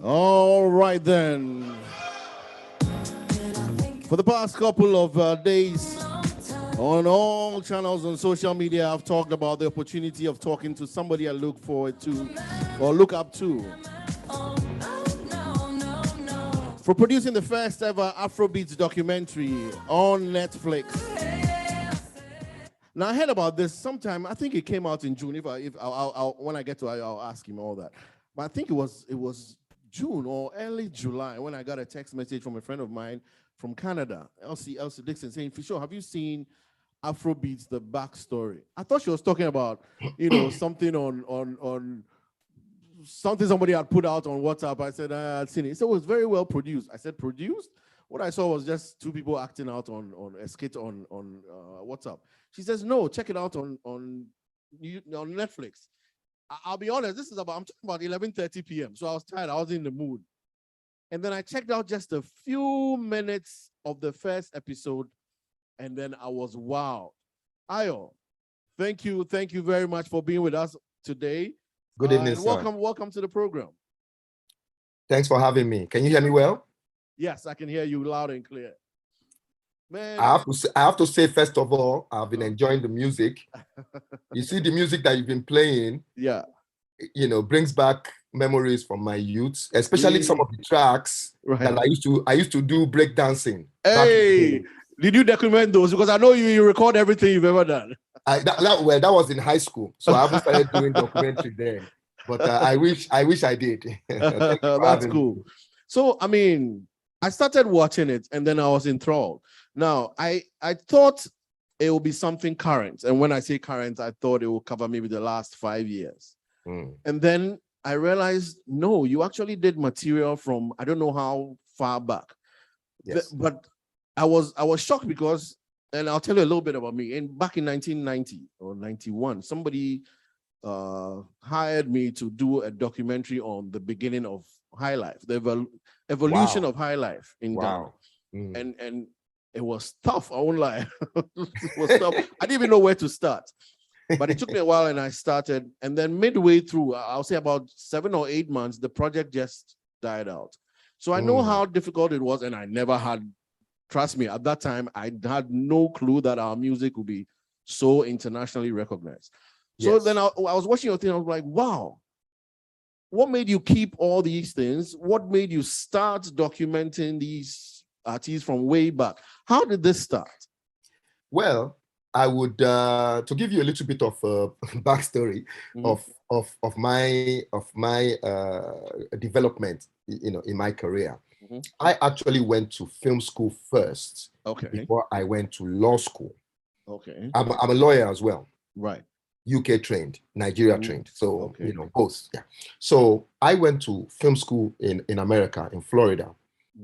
All right then. For the past couple of days, on all channels on social media, I've talked about the opportunity of talking to somebody I look forward to or look up to. For producing the first ever Afrobeats documentary on Netflix. Now I heard about this sometime. I think it came out in June. When I get to it, I'll ask him all that. But I think it was June or early July when I got a text message from a friend of mine from Canada, Elsie Dixon, saying, "Fisho, have you seen Afrobeats, the backstory?" I thought she was talking about, something on something somebody had put out on WhatsApp. I said, I'd seen it. He said, it was very well produced. I said, produced? What I saw was just two people acting out on a skit on WhatsApp. She says, no, check it out on Netflix. I'll be honest, I'm talking about 11:30 p.m. So I was tired, I was in the mood. And then I checked out just a few minutes of the first episode, and then I was wowed. Ayo, thank you very much for being with us today. Good evening, sir. Welcome to the program. Thanks for having me. Can you hear me well? Yes, I can hear you loud and clear. Man, I have to say, first of all, I've been enjoying the music. You see, the music that you've been playing, brings back memories from my youth, especially some of the tracks that I used to do breakdancing. Hey, did you document those? Because I know you record everything you've ever done. That was in high school, so I haven't started doing documentary then. But I wish I did. That's cool. So, I mean, I started watching it and then I was enthralled. Now, I thought it would be something current. And when I say current, I thought it would cover maybe the last 5 years. And then I realized, no, you actually did material from, I don't know how far back. Yes. But I was shocked because, and I'll tell you a little bit about me. Back in 1990 or 91, somebody hired me to do a documentary on the beginning of high life, the evolution of high life in Ghana. And it was tough, I won't lie. It was tough. I didn't even know where to start. But it took me a while and I started. And then midway through, I'll say about 7 or 8 months, the project just died out. So I know how difficult it was, and I never had, trust me, at that time, I had no clue that our music would be so internationally recognized. So then I was watching your thing, I was like, wow, what made you keep all these things? What made you start documenting these artists from way back? How did this start? Well, I would to give you a little bit of backstory of my development, in my career. I actually went to film school first, before I went to law school. I'm a lawyer as well. Right. UK trained, Nigeria trained. So, both. Yeah. So I went to film school in America, in Florida,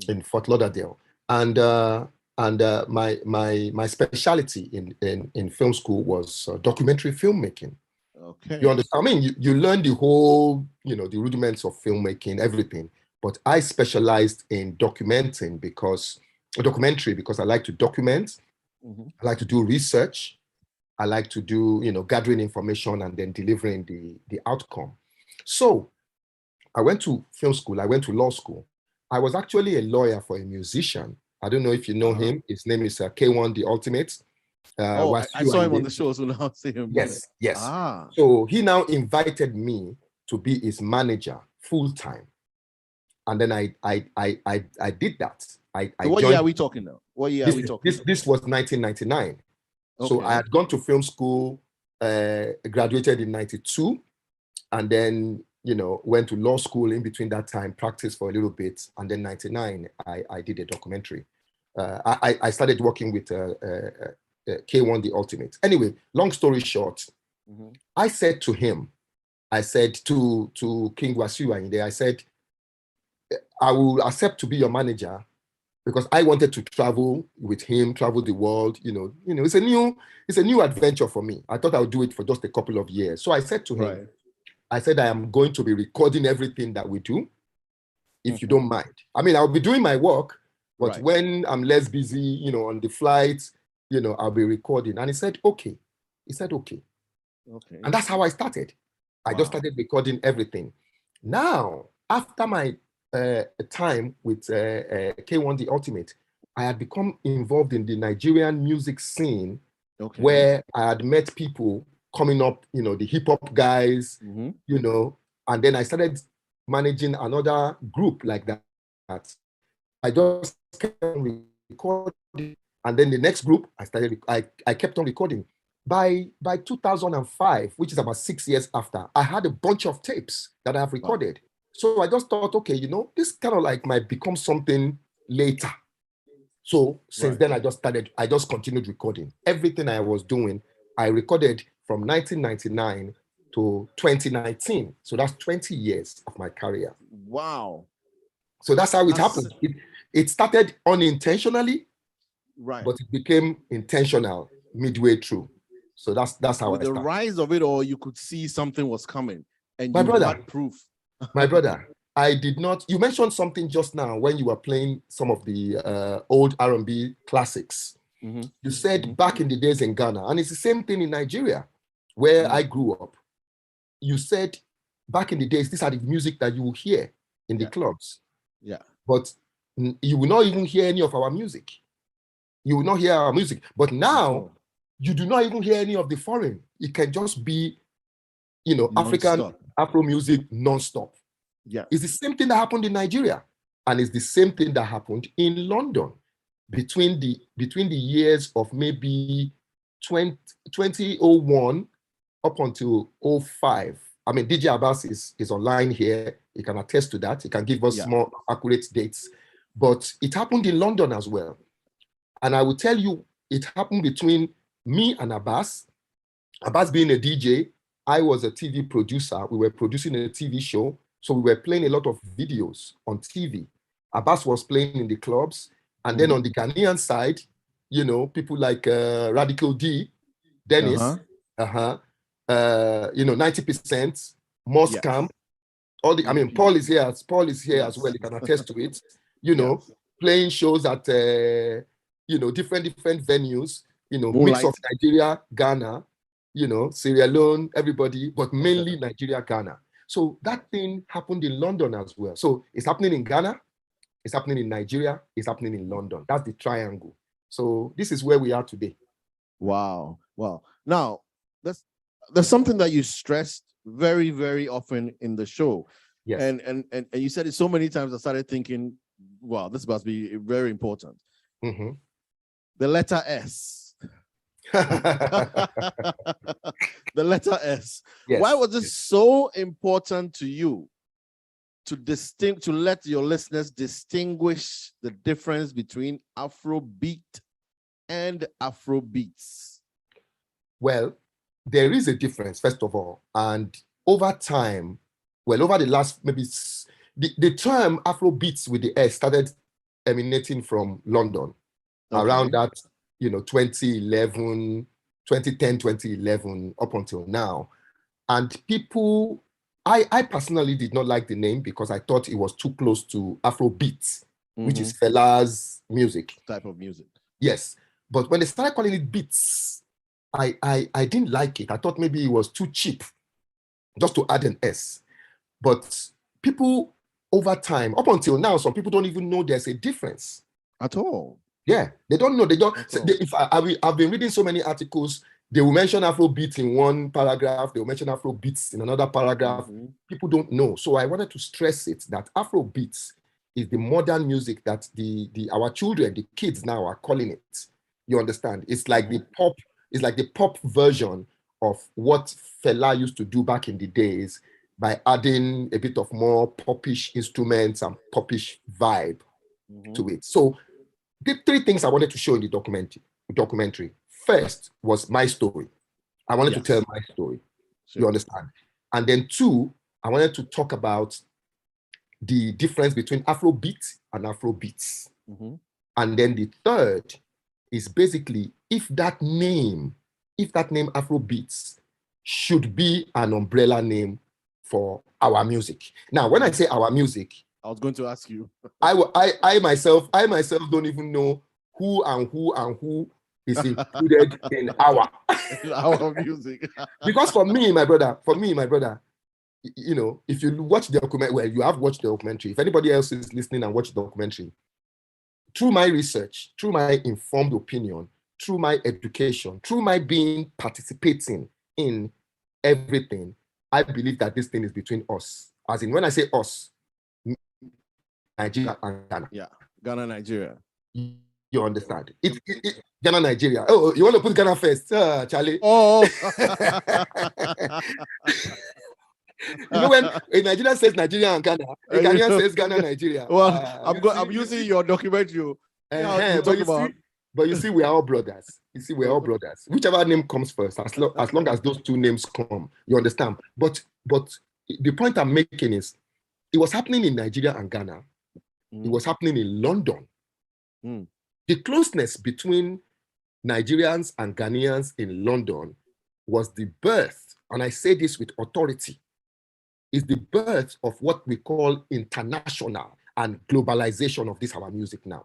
in Fort Lauderdale. And my specialty in film school was documentary filmmaking. Okay. You understand? I mean, you learn the whole, the rudiments of filmmaking, everything. But I specialized in documentary because I like to document. I like to do research. I like to do, gathering information and then delivering the outcome. So I went to film school. I went to law school. I was actually a lawyer for a musician. I don't know if you know him. His name is K1 The Ultimate. I saw him on the show, so now I see him. Yes. So he now invited me to be his manager full time. And then I did that. What year are we talking now? What year are we talking? This was 1999. So I had gone to film school, graduated in 92, and then, went to law school in between that time, practiced for a little bit. And then 99, I did a documentary. I started working with K1 The Ultimate. Anyway, long story short, I said to him, to King Wasiu, I said, I will accept to be your manager, because I wanted to travel with him, travel the world. It's a new adventure for me. I thought I would do it for just a couple of years. So I said to him, I said, I am going to be recording everything that we do, if you don't mind. I mean, I'll be doing my work, but when I'm less busy, on the flights, I'll be recording. And he said, okay. And that's how I started. I just started recording everything. Now, after my a time with K1 The Ultimate, I had become involved in the Nigerian music scene, where I had met people coming up, the hip hop guys, and then I started managing another group like that. I just kept on recording, and then the next group I kept on recording. By 2005, which is about 6 years after, I had a bunch of tapes that I have recorded. Wow. So I just thought, okay, this kind of like might become something later. So since then, I just continued recording. Everything I was doing, I recorded from 1999 to 2019. So that's 20 years of my career. Wow. So that's how it happened. It started unintentionally, but it became intentional midway through. So that's how with the rise of it all, you could see something was coming, and you had proof. My brother, I did not. You mentioned something just now when you were playing some of the old R&B classics. You said back in the days in Ghana, and it's the same thing in Nigeria, where I grew up. You said back in the days, these are the music that you will hear in the clubs. Yeah. But you will not even hear any of our music. You will not hear our music. But now, you do not even hear any of the foreign. It can just be, African Afro music non-stop. Yeah. It's the same thing that happened in Nigeria. And it's the same thing that happened in London between the years of maybe 2001 up until 05. I mean, DJ Abass is online here. He can attest to that. He can give us more accurate dates. But it happened in London as well. And I will tell you, it happened between me and Abass. Abass being a DJ, I was a TV producer. We were producing a TV show. So we were playing a lot of videos on TV. Abass was playing in the clubs. And then on the Ghanaian side, people like Radical D, Dennis, 90%, Moscam, all the, I mean, Paul is here as well. He can attest to it, playing shows at, different venues, mix of Nigeria, Ghana, Sierra Leone, everybody, but mainly Nigeria, Ghana. So that thing happened in London as well. So it's happening in Ghana, it's happening in Nigeria, it's happening in London. That's the triangle. So this is where we are today. Wow. Wow. Now, there's something that you stressed very, very often in the show. Yes. And you said it so many times, I started thinking, wow, this must be very important. The letter S. The letter S. Yes. Why was this so important to you to let your listeners distinguish the difference between Afrobeat and Afrobeats? Well, there is a difference, first of all. And over time, over the last, maybe the term Afrobeats with the S started emanating from London around that, 2010, 2011, up until now. And people, I personally did not like the name because I thought it was too close to Afrobeat, which is Fela's music. Type of music. Yes. But when they started calling it beats, I didn't like it. I thought maybe it was too cheap just to add an S. But people over time, up until now, some people don't even know there's a difference. At all. Yeah, they don't know. I've been reading so many articles, they will mention Afrobeat in one paragraph, they will mention Afrobeats in another paragraph. People don't know. So I wanted to stress it that Afrobeats is the modern music that our children, the kids now are calling it. You understand? It's like the pop version of what Fela used to do back in the days by adding a bit of more popish instruments and popish vibe to it. So the three things I wanted to show in the documentary. First was my story. I wanted to tell my story. Sure. You understand? And then two, I wanted to talk about the difference between Afrobeat and Afrobeats. And then the third is basically if that name Afrobeats should be an umbrella name for our music. Now, when I say our music, I was going to ask you. I myself don't even know who is included in our music. Because for me, my brother, you know, if you watch the documentary, well, you have watched the documentary. If anybody else is listening and watch the documentary, through my research, through my informed opinion, through my education, through my participating in everything, I believe that this thing is between us. As in, when I say us, Nigeria and Ghana. Yeah, Ghana, Nigeria. You understand? Ghana, Nigeria. Oh, you want to put Ghana first, Charlie? Oh. You know, when a Nigerian says Nigeria and Ghana, a Ghanaian says Ghana, Nigeria. Well, I'm using your documentary. But you see, we are all brothers. You see, we're all brothers. Whichever name comes first, as long as those two names come, you understand. But the point I'm making is, it was happening in Nigeria and Ghana. It was happening in London. The closeness between Nigerians and Ghanaians in London was the birth, and I say this with authority, is the birth of what we call international and globalization of this our music now.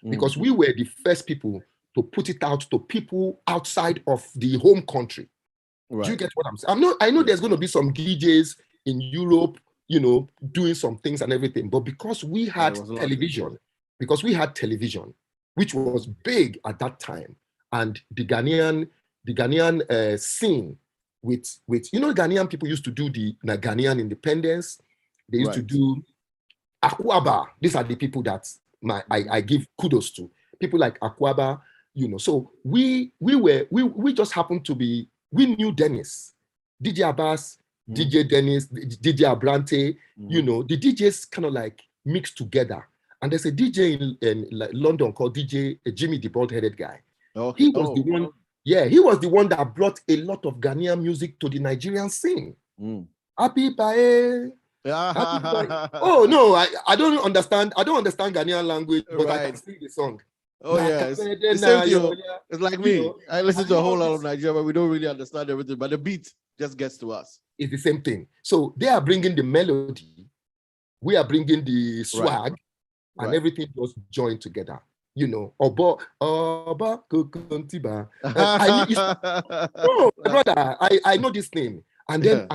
Because we were the first people to put it out to people outside of the home country. Right. Do you get what I'm saying? I know there's going to be some DJs in Europe, you know, doing some things and everything, but because we had television, which was big at that time, and the Ghanaian scene with you know, Ghanaian people used to do the Ghanaian independence. They used to do Akwaboah. These are the people that I give kudos to. People like Akwaboah, you know. So we just happened to be, we knew Dennis, DJ Abass, DJ Dennis, DJ Abrante, you know, the DJs kind of like mixed together. And there's a DJ in like London called DJ Jimmy, the bald-headed guy. He was the one. Yeah, he was the one that brought a lot of Ghanaian music to the Nigerian scene. Happy Bae. Oh no, I don't understand. I don't understand Ghanaian language, but I can sing the song. Oh yeah, it's like me. You know, I listen to a whole lot of Nigeria, but we don't really understand everything. But the beat just gets to us. It's the same thing. So they are bringing the melody, we are bringing the swag, and everything was joined together. You know, Oba Kukuntiba. Brother, I know this name. And then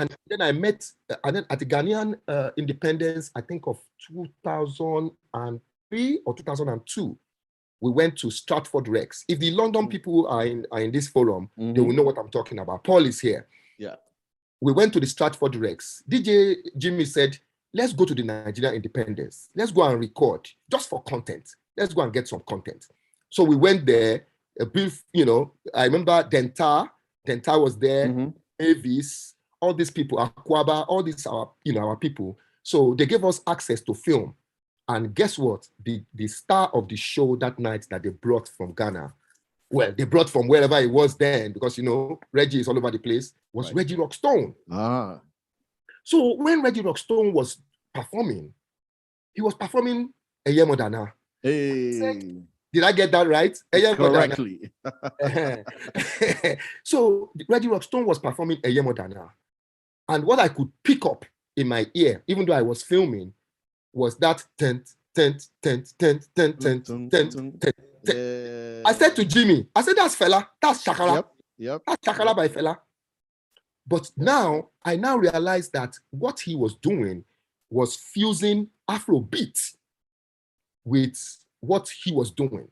I met, and then at the Ghanaian independence, I think of 2003 or 2002, we went to Stratford Rex. If the London people are in this forum, they will know what I'm talking about. Paul is here. Yeah. We went to the Stratford Rex. DJ Jimmy said, let's go to the Nigerian independence. Let's go and record just for content. Let's go and get some content. So we went there, you know, I remember Dentar was there, Avis, all these people, Akwaboah, all these our people. So they gave us access to film. And guess what? The star of the show that night that they brought from Ghana, well, they brought from wherever it was then, because, you know, Reggie is all over the place, was Reggie Rockstone. So when Reggie Rockstone was performing, he was performing Eye Modana. Hey. Did I get that right? Correctly. So Reggie Rockstone was performing Eye Modana. And what I could pick up in my ear, even though I was filming, was that tent. I said to Jimmy, I said, that's Fela, that's Shakara. Yep. That's Shakara by Fela. But now, I now realize that what he was doing was fusing Afrobeat with what he was doing.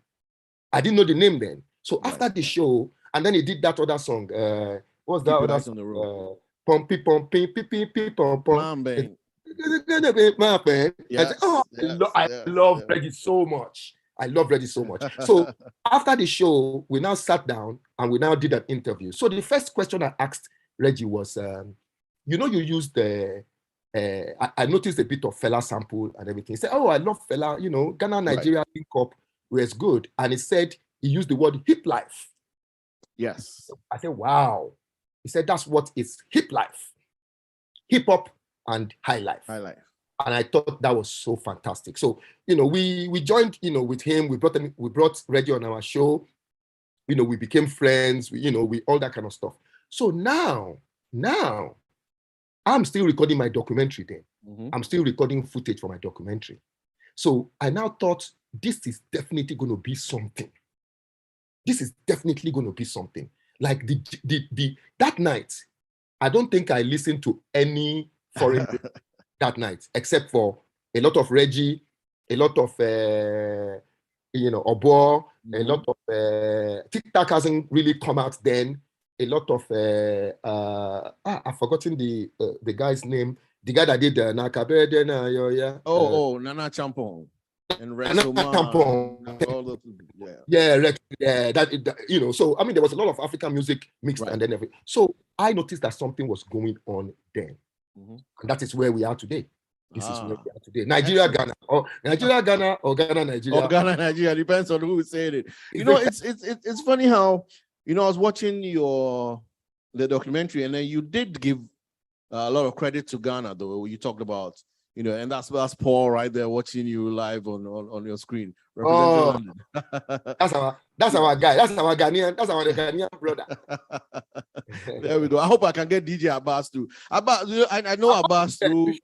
I didn't know the name then. So after the show, and then he did that other song. What's that other song? Pumpy, pumpy, pipi, pipi, pom, pom. I love Reggie so much. I love Reggie so much. So after the show, we now sat down and we now did an interview. So the first question I asked Reggie was, you know, you used the, I noticed a bit of Fela sample and everything. He said, oh, I love Fela, you know, Ghana, Nigeria link up was good. And he said, he used the word hiplife. Yes. I said, wow. He said, that's what is hiplife. Hip hop and high life. High life. And I thought that was so fantastic. So, you know, we joined, you know, with him. We brought Reggie on our show. You know, we became friends. We all that kind of stuff. So now, I'm still recording my documentary then. I'm still recording footage for my documentary. So I now thought, this is definitely going to be something. This is definitely going to be something. Like that night, I don't think I listened to any foreign that night, except for a lot of Reggie, a lot of Oboah, a lot of TikTok hasn't really come out then. A lot of I've forgotten the guy's name. The guy that did Nakabede na yeah. Nana Champong and Nana Champong. All those, So I mean, there was a lot of African music mixed and then everything. So I noticed that something was going on then, and that is where we are today. This is where we are today. Nigeria, Ghana, or Nigeria, Ghana, or Ghana, Nigeria. Or Ghana, Nigeria, depends on who is saying it. It's funny how, I was watching the documentary, and then you did give a lot of credit to Ghana, though. You talked about, and that's Paul right there watching you live on your screen. Representing London. That's our guy. That's our Ghanaian brother. There we go. I hope I can get DJ Abass too. Abass, I know Abass through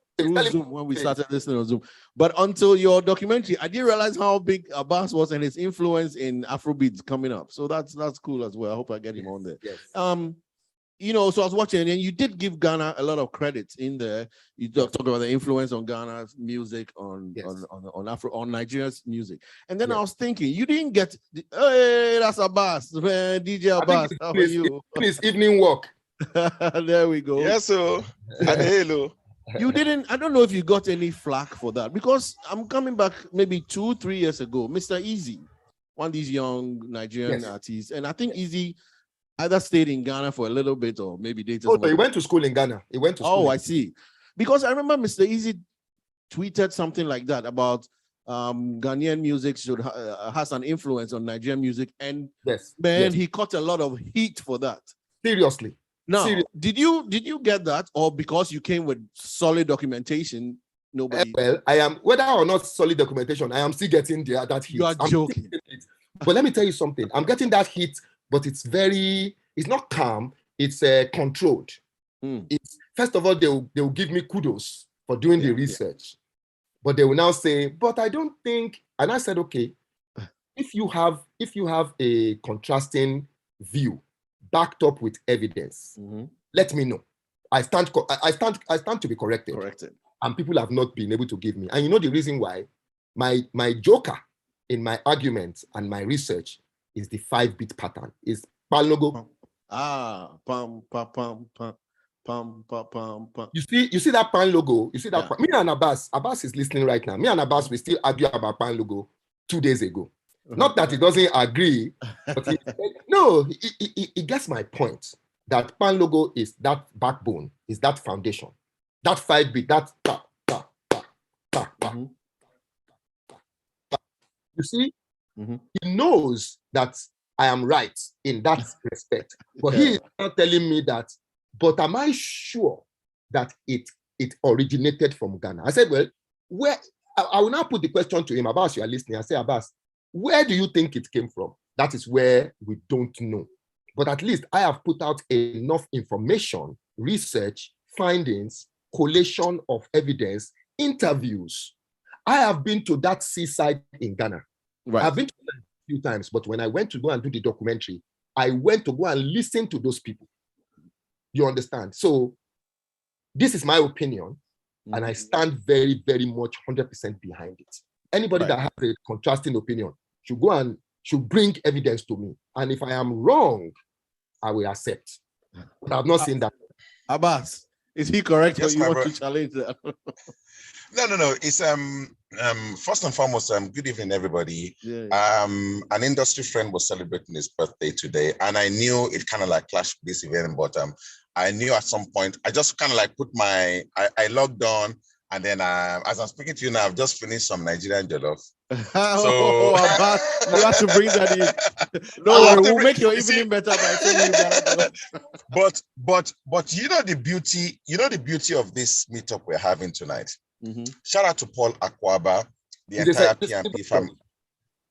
Zoom when we started listening on Zoom. But until your documentary, I didn't realize how big Abass was and his influence in Afrobeats coming up. So that's cool as well. I hope I get him on there. Yes. So I was watching, and you did give Ghana a lot of credit in there. You talked about the influence on Ghana's music, on Nigeria's music. And then I was thinking, you didn't get, hey, that's Abass, man, DJ Abass. How are you? Please, evening walk. There we go. Yes, sir. And hello. You didn't, I don't know if you got any flack for that, because I'm coming back maybe 2-3 years ago, Mr. Easy, one of these young Nigerian artists, and I think Easy either stayed in Ghana for a little bit or maybe dated. Oh, he went to school in Ghana. He went to school. Oh, I see. Because I remember Mr. Easy tweeted something like that about Ghanaian music has an influence on Nigerian music, and he caught a lot of heat for that. Seriously. Now, did you get that, or because you came with solid documentation? Nobody. Well, I am, whether or not solid documentation, I am still getting that heat. You are joking. But let me tell you something. I'm getting that heat, but it's not calm. It's controlled. It's, first of all, they will give me kudos for doing the research, but they will now say, but I don't think. And I said, okay, if you have a contrasting view backed up with evidence, let me know. I stand to be corrected. And people have not been able to give me. And you know the reason why? My joker in my arguments and my research is the 5-beat pattern. Is pan logo. Pam pam pam pam pam pam pam. You see that pan logo. You see that. Me and Abass is listening right now. Me and Abass, we still argue about pan logo 2 days ago. Not that he doesn't agree, but he gets my point. That pan logo is that backbone, is that foundation, that 5-beat, that You see, he knows that I am right in that respect, but he is not telling me that. But am I sure that it originated from Ghana? I said, well, where? I will now put the question to him. Abass, you are listening. I say, Abass, where do you think it came from? That is where we don't know. But at least I have put out enough information, research, findings, collation of evidence, interviews. I have been to that seaside in Ghana. Right. I've been to that a few times, but when I went to go and do the documentary, I went to go and listen to those people. You understand? So this is my opinion, and I stand very, very much 100% behind it. Anybody that has a contrasting opinion should bring evidence to me. And if I am wrong, I will accept. But I've not seen that. Abass, is he correct, or you want to challenge that? No. It's first and foremost, good evening, everybody. An industry friend was celebrating his birthday today, and I knew it kind of like clashed with this event, but I knew at some point, I just kind of like put I logged on, and then as I'm speaking to you now, I've just finished some Nigerian jollof. So Abass, you have to bring that in. No worry, we'll make your evening better by sending you that. But you know the beauty of this meetup we're having tonight. Shout out to Paul Akwaboah, the entire PMP family,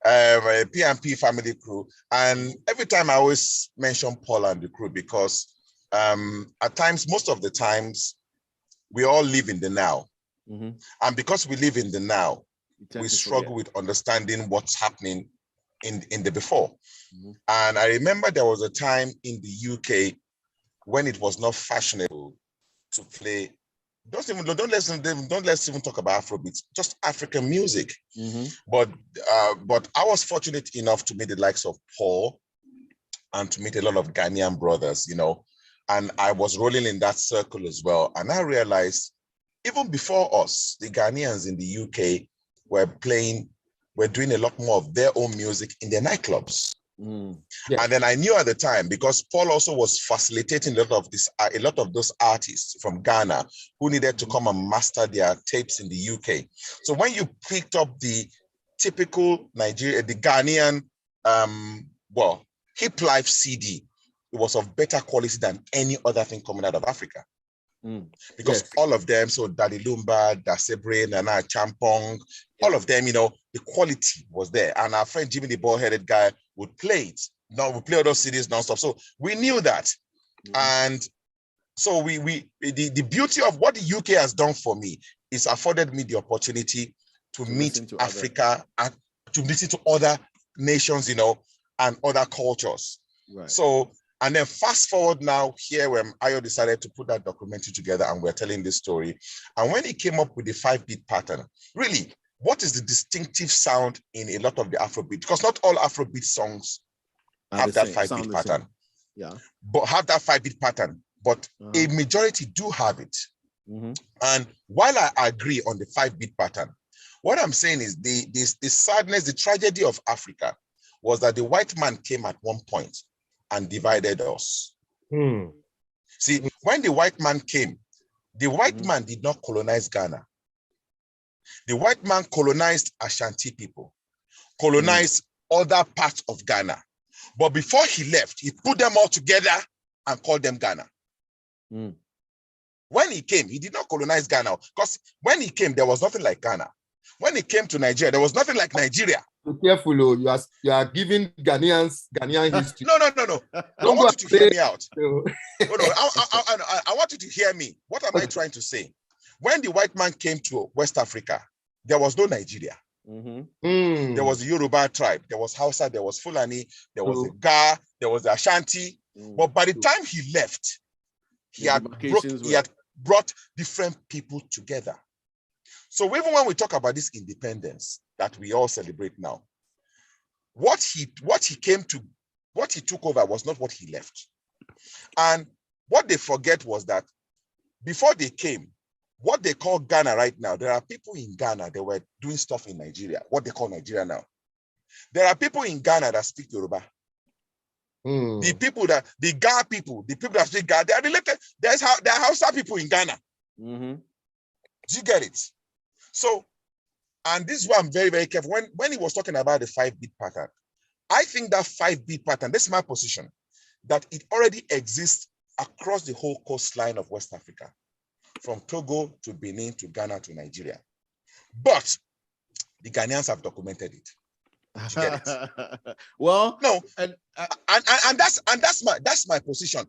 PMP family crew. And every time I always mention Paul and the crew because at times, most of the times, we all live in the now. And because we live in the now, we struggle with understanding what's happening in the before. And I remember there was a time in the UK when it was not fashionable to play let's even talk about Afrobeats, just African music. But I was fortunate enough to meet the likes of Paul and to meet a lot of Ghanaian brothers, you know, and I was rolling in that circle as well. And I realized even before us, the Ghanaians in the UK were doing a lot more of their own music in their nightclubs. Yeah. And then I knew at the time, because Paul also was facilitating a lot of those artists from Ghana who needed to come and master their tapes in the UK. So when you picked up the typical the Ghanaian, hiplife CD, it was of better quality than any other thing coming out of Africa. Because all of them, so Daddy Lumba, Dasebre, Nana Champong, all of them, you know, the quality was there. And our friend Jimmy, the bald-headed guy, would play it. Now we play all those CDs nonstop. So we knew that. And so the beauty of what the UK has done for me is afforded me the opportunity to meet Africa and to listen to other nations, you know, and other cultures. Right. So, and then fast forward now here when Ayo decided to put that documentary together and we're telling this story. And when he came up with the 5-beat pattern, really, what is the distinctive sound in a lot of the Afrobeat? Because not all Afrobeat songs have that 5-beat pattern. Yeah. But have that 5-beat pattern. But a majority do have it. And while I agree on the 5-beat pattern, what I'm saying is the sadness, the tragedy of Africa was that the white man came at one point and divided us. See, when the white man came, the white man did not colonize Ghana. The white man colonized Ashanti people, colonized other parts of Ghana. But before he left, he put them all together and called them Ghana. When he came, he did not colonize Ghana, because when he came, there was nothing like Ghana. When he came to Nigeria, there was nothing like Nigeria. Be careful, oh. You are giving Ghanaian history. No. I want you to hear me out. I want you to hear me. What am I trying to say? When the white man came to West Africa, there was no Nigeria. There was the Yoruba tribe, there was Hausa, there was Fulani, there was the Ga, there was the Ashanti. But by the time he left, he had brought different people together. So even when we talk about this independence that we all celebrate now, what he took over was not what he left. And what they forget was that before they came, what they call Ghana right now, there are people in Ghana that were doing stuff in Nigeria, what they call Nigeria now. There are people in Ghana that speak Yoruba. The Ga people, the people that speak Ga, they are related. There are Hausa people in Ghana. Do you get it? So, and this is why I'm very, very careful. When he was talking about the 5-beat pattern, I think that 5-beat pattern, this is my position, that it already exists across the whole coastline of West Africa, from Togo to Benin to Ghana to Nigeria. But the Ghanaians have documented it. Did you get it? Well, no, and that's my position.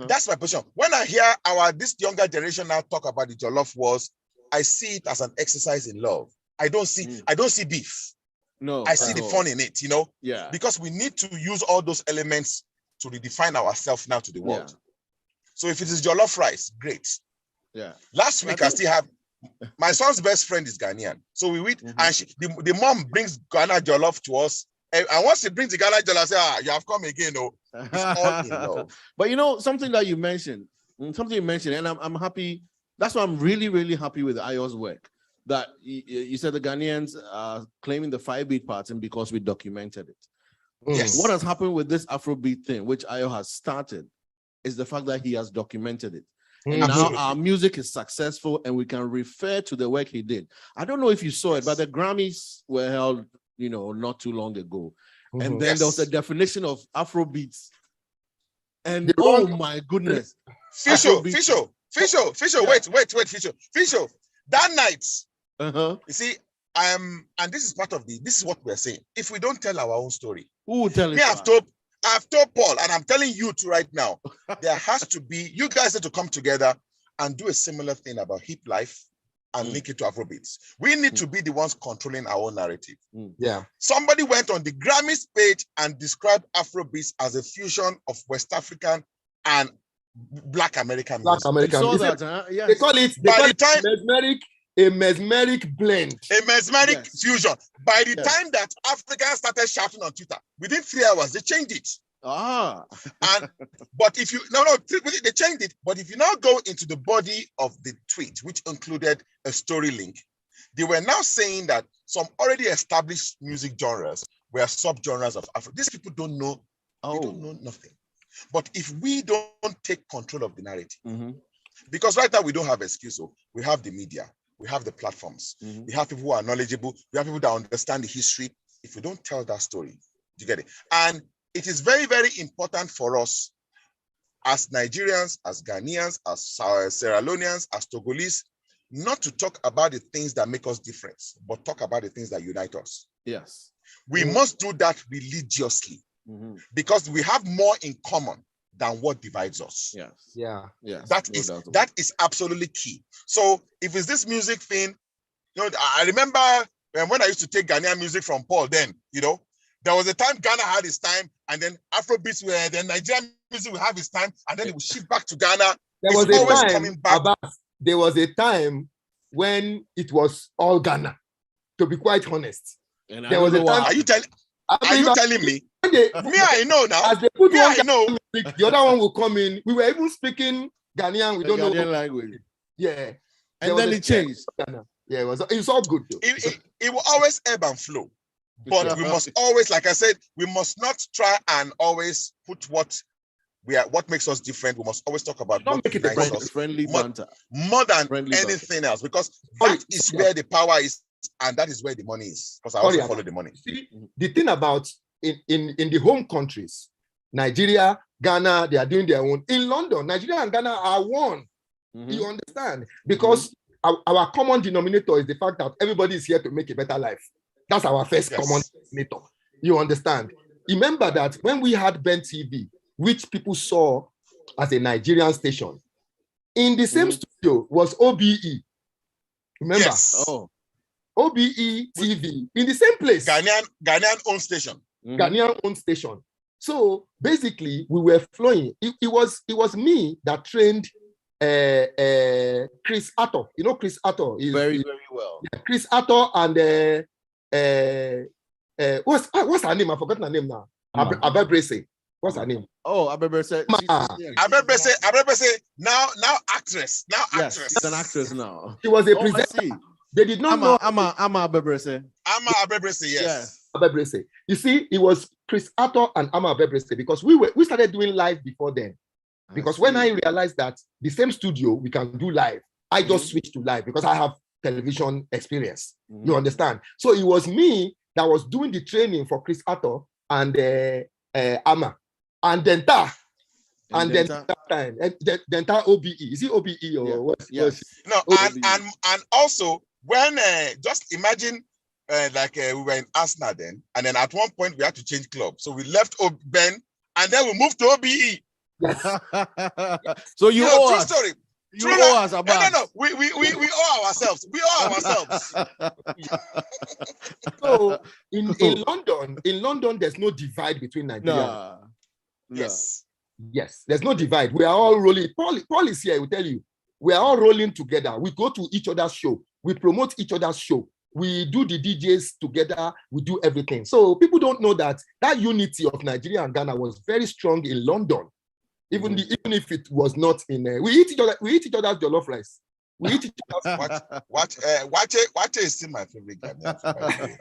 That's my position. When I hear this younger generation now talk about the Jollof Wars, I see it as an exercise in love. I don't see beef. No, I see the fun in it, you know? Yeah. Because we need to use all those elements to redefine ourselves now to the world. Yeah. So if it is jollof rice, great. Yeah. Last week I still have my son's best friend is Ghanaian. So we eat, and the mom brings Ghana jollof to us. And once she brings the Ghana jollof, I say, you have come again. Oh, it's all in love. But you know, something you mentioned, and I'm happy. That's why I'm really, really happy with Ayo's work. That you said the Ghanaians are claiming the 5-beat pattern because we documented it. Yes. What has happened with this Afrobeat thing, which Ayo has started, is the fact that he has documented it. And now our music is successful and we can refer to the work he did. I don't know if you saw it, but the Grammys were held, not too long ago. And then there was a definition of Afrobeats. And oh my goodness. Fisho, wait, Fisho. That night, you see, and this is this is what we're saying. If we don't tell our own story, who will tell it? I've told Paul, and I'm telling you too right now, there has to be, you guys need to come together and do a similar thing about hiplife and link it to Afrobeats. We need to be the ones controlling our own narrative. Yeah. Somebody went on the Grammys page and described Afrobeats as a fusion of West African and Black American Black music. American. Saw that, yes. They call it a mesmeric blend. A mesmeric fusion. By the time that Africans started shouting on Twitter, within 3 hours, they changed it. But if you they changed it. But if you now go into the body of the tweet, which included a story link, they were now saying that some already established music genres were subgenres of Afro. These people don't know. They don't know nothing. But if we don't take control of the narrative, because right now we don't have excuse. So we have the media, we have the platforms, we have people who are knowledgeable, we have people that understand the history. If we don't tell that story, you get it. And it is very, very important for us as Nigerians, as Ghanaians, as Sierra Leoneans, as Togolese, not to talk about the things that make us different, but talk about the things that unite us. Yes. We must do that religiously because we have more in common than what divides us. Yes. Yeah. Yes. That is absolutely key. So if it's this music thing, I remember when I used to take Ghanaian music from Paul, then, there was a time Ghana had its time, and then Afrobeats were, then Nigerian music will have its time, and then it will shift back to Ghana. There was a time, coming back. Abass, there was a time when it was all Ghana, to be quite honest. And there was a time. Are you telling me? I know now. As they put one music, the other one will come in. We were even speaking Ghanaian. We don't know Ghanaian language. Yeah. And then it changed. Yeah, it's all good though. It will always ebb and flow. But we must always, like I said, we must not try and always put what makes us different. We must always talk about what unites us friendly banter more than anything else, because that is where the power is, and that is where the money is. Because I also follow the money. See, the thing about in the home countries, Nigeria, Ghana, they are doing their own. In London, Nigeria and Ghana are one. You understand? Because our common denominator is the fact that everybody is here to make a better life. That's our first common denominator. You understand? Remember that when we had Ben TV, which people saw as a Nigerian station, in the same studio was OBE. Remember? Yes. OBE TV in the same place. Ghanaian own station. Ghanaian own station. So basically, we were flowing. It was me that trained Chris Atto. You know Chris Atto is very well. Yeah, Chris Atto and what's her name? I've forgotten her name now. Abass. What's her name? Oh, Abass. Abass. Now actress. Now actress. Yes, she's an actress now. She was a presenter. They did not know. I'm Abass. Abass. Yes. Abass. You see, it was Chris Atto and Abass because we started doing live before then. Because when I realized that the same studio we can do live, I just switched to live because I have television experience. You understand? So it was me that was doing the training for Chris Atto and Ama, and then that time, then OBE. Is it OBE or what? Yes. No, and also when just imagine we were in Arsenal then, and then at one point we had to change club, so we left Ben, and then we moved to OBE. So you owe us. Story. You owe us about. No. We owe ourselves. We owe ourselves. So in London, there's no divide between Nigeria. No. Yes. Yes, there's no divide. We are all rolling. Paul is here. I will tell you. We are all rolling together. We go to each other's show. We promote each other's show. We do the DJs together. We do everything. So people don't know that unity of Nigeria and Ghana was very strong in London. Even if it was not in we eat each other's jollof rice. We eat each other's Wache is still my favorite Ghanaian.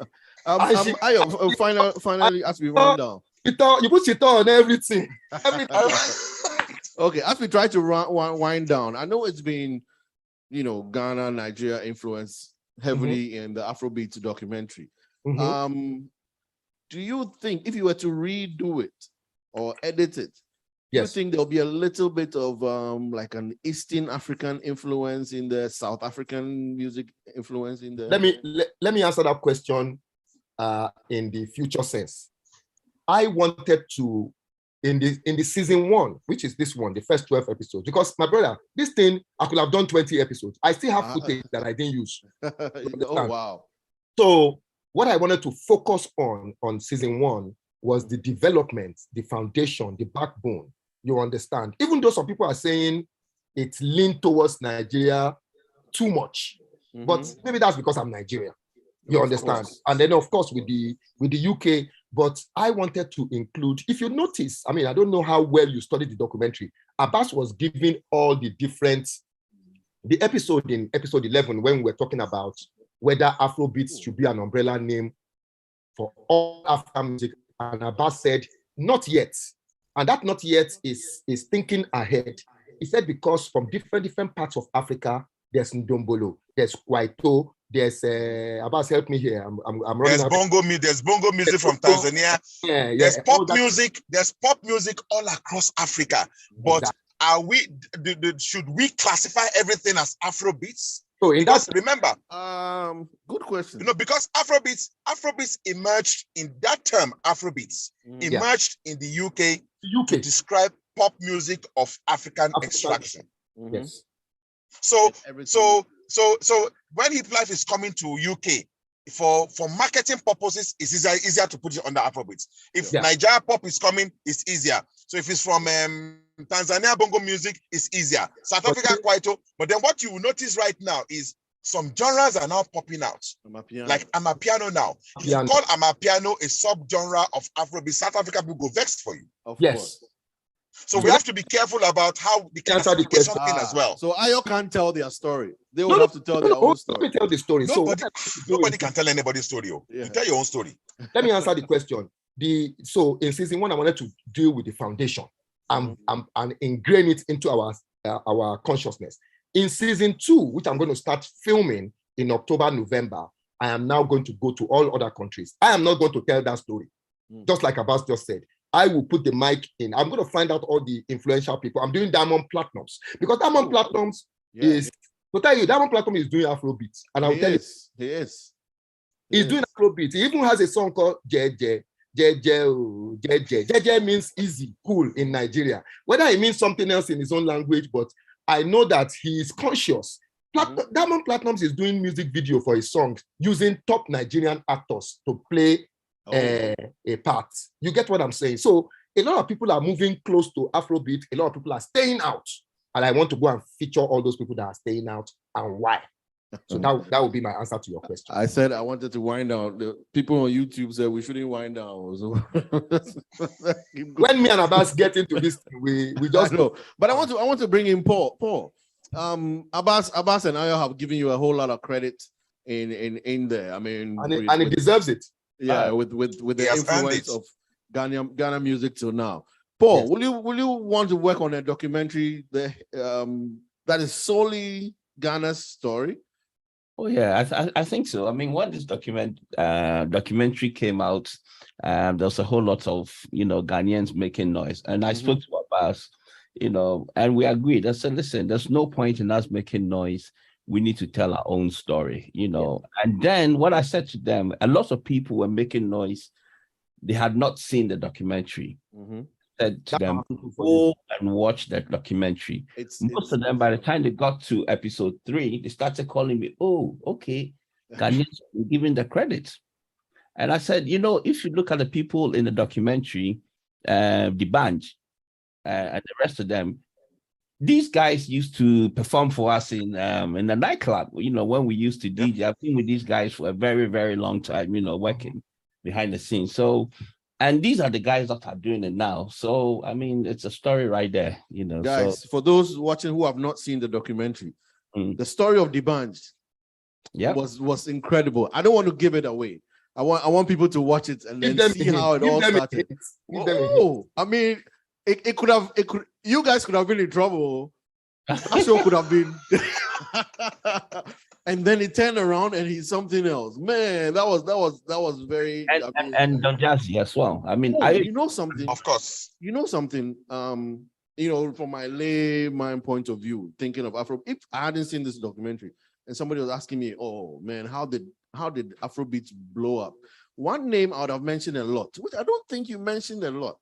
Finally, as we run down. You put it on everything. Okay, as we try to wind down, I know it's been, Ghana, Nigeria influence heavily in the Afrobeat documentary. Do you think if you were to redo it or edit it, do you think there'll be a little bit of like an Eastern African influence in the South African music influence in the? Let me answer that question in the future sense. I wanted to in the season 1, which is this one, the first 12 episodes, because my brother, this thing I could have done 20 episodes. I still have footage that I didn't use. Oh wow! So what I wanted to focus on season 1 was the development, the foundation, the backbone You understand? Even though some people are saying it's leaned towards Nigeria too much, but maybe that's because I'm Nigerian. You understand? And then of course with the UK, but I wanted to include, if you notice, I mean, I don't know how well you studied the documentary. Abass was giving all the different, the episode in episode 11, when we're talking about whether Afrobeats should be an umbrella name for all African music, and Abass said, not yet. And that not yet is thinking ahead. He said, because from different parts of Africa, there's Ndombolo, there's Kwaito, there's Abass, help me here. I'm running there's bongo music from Tanzania. There's pop music. There's pop music all across Africa. But should we classify everything as Afrobeats? So because remember, good question. You know, because Afrobeats emerged in that term. Afrobeats emerged in the UK to describe pop music of African extraction. Yes. So when hiplife is coming to UK for marketing purposes, it's easier to put it under Afrobeats. If Nigeria pop is coming, it's easier. So if it's from Tanzania bongo music, it's easier. South Africa Kwaito. But then what you will notice right now is some genres are now popping out. Like Amapiano now. If you call Amapiano a sub-genre of Afrobeat, South Africa will go vexed for you. Of course. So we have to be careful about how the classification thing as well. So Ayo can't tell their story. They will have to tell their own story. Let me tell the story. Nobody can tell anybody's story. You tell your own story. Let me answer the question. So in season 1, I wanted to deal with the foundation and ingrain it into our consciousness. In season 2, which I'm going to start filming in October, November, I am now going to go to all other countries. I am not going to tell that story. Just like Abass just said. I will put the mic in. I'm going to find out all the influential people. I'm doing Diamond Platinums because Diamond Platinums is, to tell you, Diamond Platinum is doing Afrobeats. And I'll tell you. He's doing Afrobeats. He even has a song called Jeje. Jeje means easy, cool in Nigeria. Whether it means something else in his own language, but I know that he is conscious. Diamond Platinums is doing music video for his songs using top Nigerian actors to play a part. You get what I'm saying? So a lot of people are moving close to Afrobeat. A lot of people are staying out. And I want to go and feature all those people that are staying out and why. So that would be my answer to your question. I said I wanted to wind down. The people on YouTube said we shouldn't wind down. So when me and Abass get into this, we just know. But I want to bring in Paul. Abass and Ayo have given you a whole lot of credit in there. I mean, and it deserves it. Yeah, with the influence of Ghana music till now. Paul, will you want to work on a documentary that is solely Ghana's story? Oh yeah, I think so. I mean, when this documentary came out, there was a whole lot of Ghanaians making noise, and I spoke to Abass, and we agreed. I said, listen, there's no point in us making noise. We need to tell our own story, And then what I said to them, a lot of people were making noise. They had not seen the documentary. Said to them, go and watch that documentary. Most of them, by the time they got to episode 3, they started calling me, oh, okay, Ghanaians were giving the credit. And I said, if you look at the people in the documentary, the band and the rest of them, these guys used to perform for us in the nightclub, when we used to DJ. I've been with these guys for a very, very long time, working behind the scenes. So, and these are the guys that are doing it now. So, I mean, it's a story right there, Guys, for those watching who have not seen the documentary, the story of the band was incredible. I don't want to give it away. I want people to watch it and then see how it all started. I mean, it could have you guys could have been in trouble. That show could have been and then he turned around and he's something else. Man, that was very and Don Jazzy as well. I mean, something. Of course. Something. From my layman point of view, thinking of Afro, if I hadn't seen this documentary and somebody was asking me, oh man, how did Afrobeats blow up? One name I would have mentioned a lot, which I don't think you mentioned a lot,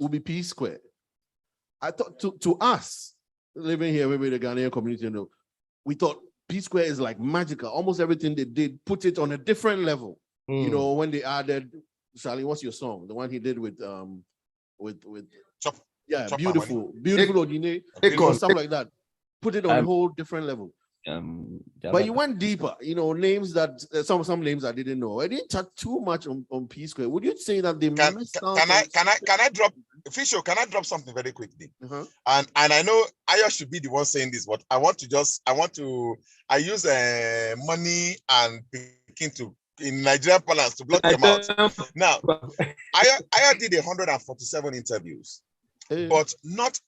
would be P Square. I thought to us living here with the Ghanaian community, we thought P Square is like magical. Almost everything they did put it on a different level. When they added, Charlie, what's your song? The one he did with Yeah, Chop beautiful Ogine, stuff like that. Put it on a whole different level. But you went deeper, names that some names I didn't know. I didn't touch too much on P Square. Would you say that they missed out? Can I drop Fisho? Can I drop something very quickly? And I know Ayo should be the one saying this, but I use money and picking to in Nigerian parlance to block them out. Now, Ayo did 147 interviews, but not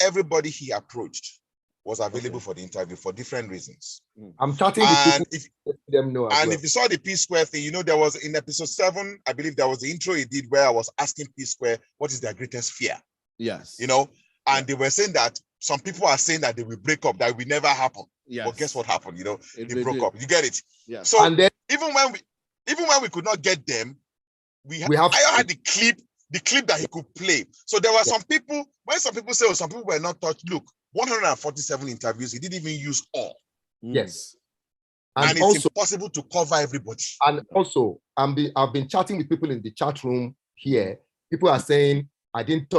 everybody he approached was available for the interview for different reasons. I'm chatting and with people. If you saw the P Square thing, there was in episode 7, I believe there was the intro he did where I was asking P Square what is their greatest fear. Yes. They were saying that some people are saying that they will break up, that will never happen. Yes. But guess what happened? They broke up. You get it? Yeah. So and then, even when we could not get them, I had the clip that he could play. So there were some people, when some people say, some people were not touched. Look, 147 interviews, he didn't even use all. Yes. And it's impossible to cover everybody. And also, I've been chatting with people in the chat room here. People are saying, I didn't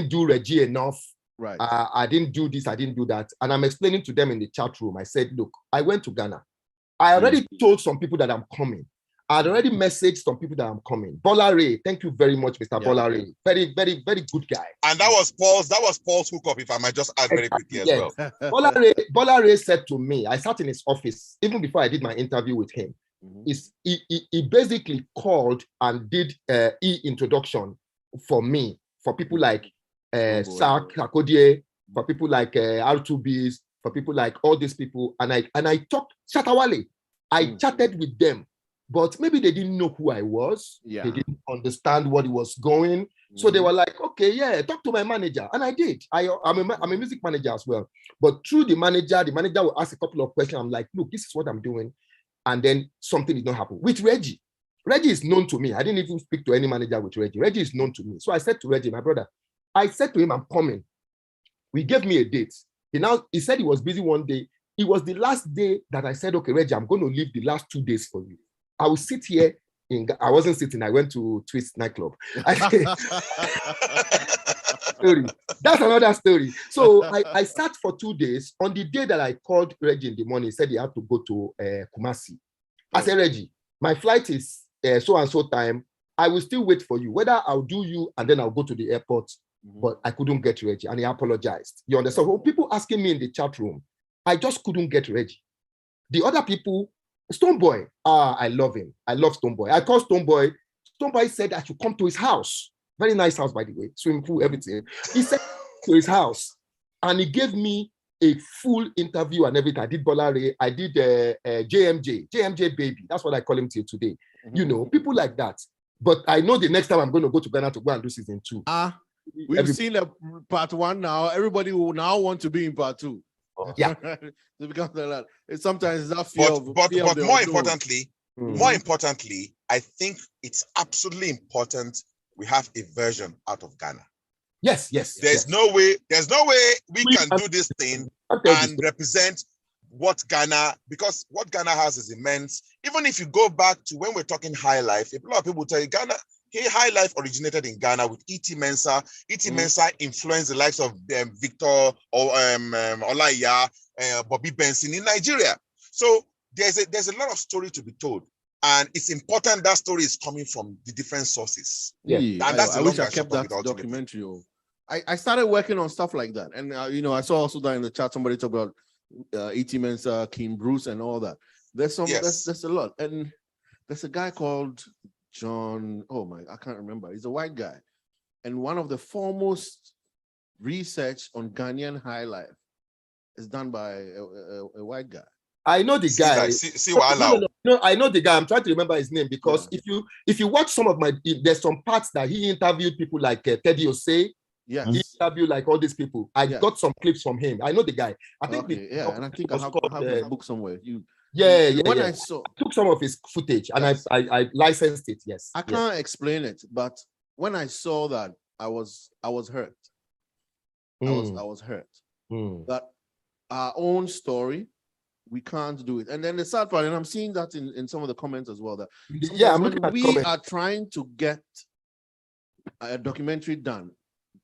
do Reggie enough. Right. I didn't do this, I didn't do that. And I'm explaining to them in the chat room. I said, look, I went to Ghana. I already told some people that I'm coming. I had already messaged some people that I'm coming. Bolare, thank you very much, Mr. Bolare. Very, very, very good guy. And that was Paul's hookup, if I might just add very quickly as well. Bolare said to me, I sat in his office, even before I did my interview with him. He basically called and did e-introduction for me, for people like Sak, Akodie, for people like R2Bs, for people like all these people. And I talked, Shatawale. I chatted with them. But maybe they didn't know who I was. Yeah. They didn't understand what it was going. So they were like, okay, yeah, talk to my manager. And I did. I'm a music manager as well. But through the manager will ask a couple of questions. I'm like, look, this is what I'm doing. And then something did not happen. With Reggie. Reggie is known to me. I didn't even speak to any manager with Reggie. Reggie is known to me. So I said to Reggie, my brother, I said to him, I'm coming. We gave me a date. He said he was busy one day. It was the last day that I said, okay, Reggie, I'm going to leave the last 2 days for you. I will sit here I wasn't sitting, I went to Twist nightclub. Story. That's another story. So I sat for 2 days. On the day that I called Reggie in the morning, he said he had to go to Kumasi. I said, Reggie, my flight is so and so time. I will still wait for you. Whether I'll do you and then I'll go to the airport. But I couldn't get Reggie and he apologized. You understand? So people asking me in the chat room, I just couldn't get Reggie. The other people, Stoneboy, I love him. I love Stoneboy. I called Stoneboy. Stoneboy said I should come to his house. Very nice house, by the way. Swimming pool, everything. He said to his house. And he gave me a full interview and everything. I did Bolare. I did JMJ baby. That's what I call him till today. People like that. But I know the next time I'm going to go to Ghana to go and do season 2. We've seen a part 1 now. Everybody will now want to be in part 2. Yeah. Sometimes that fear but more importantly, I think it's absolutely important we have a version out of Ghana. Yes. There's no way we can do this thing and represent what Ghana, because what Ghana has is immense. Even if you go back to when we're talking high life, a lot of people tell you Ghana, high life originated in Ghana with E.T. Mensah. E.T. Mensah influenced the likes of Victor or Olaiya, Bobby Benson in Nigeria. So there's a lot of story to be told. And it's important that story is coming from the different sources. Yeah. And that's I wish I kept that documentary. I started working on stuff like that. And, I saw also that in the chat, somebody talked about E.T. Mensah, King Bruce and all that. There's a lot. And there's a guy called John, I can't remember. He's a white guy. And one of the foremost research on Ghanaian high life is done by a white guy. I know the guy. No, I know the guy. I'm trying to remember his name because if you watch some of there's some parts that he interviewed people like Teddy Osei. Yes. He interviewed like all these people. I got some clips from him. I know the guy. I think and I think I have his book somewhere. I took some of his footage and I licensed it. Yes. I can't explain it, but when I saw that, I was hurt. I was hurt. That our own story, we can't do it. And then the sad part, and I'm seeing that in some of the comments as well, that we are trying to get a documentary done.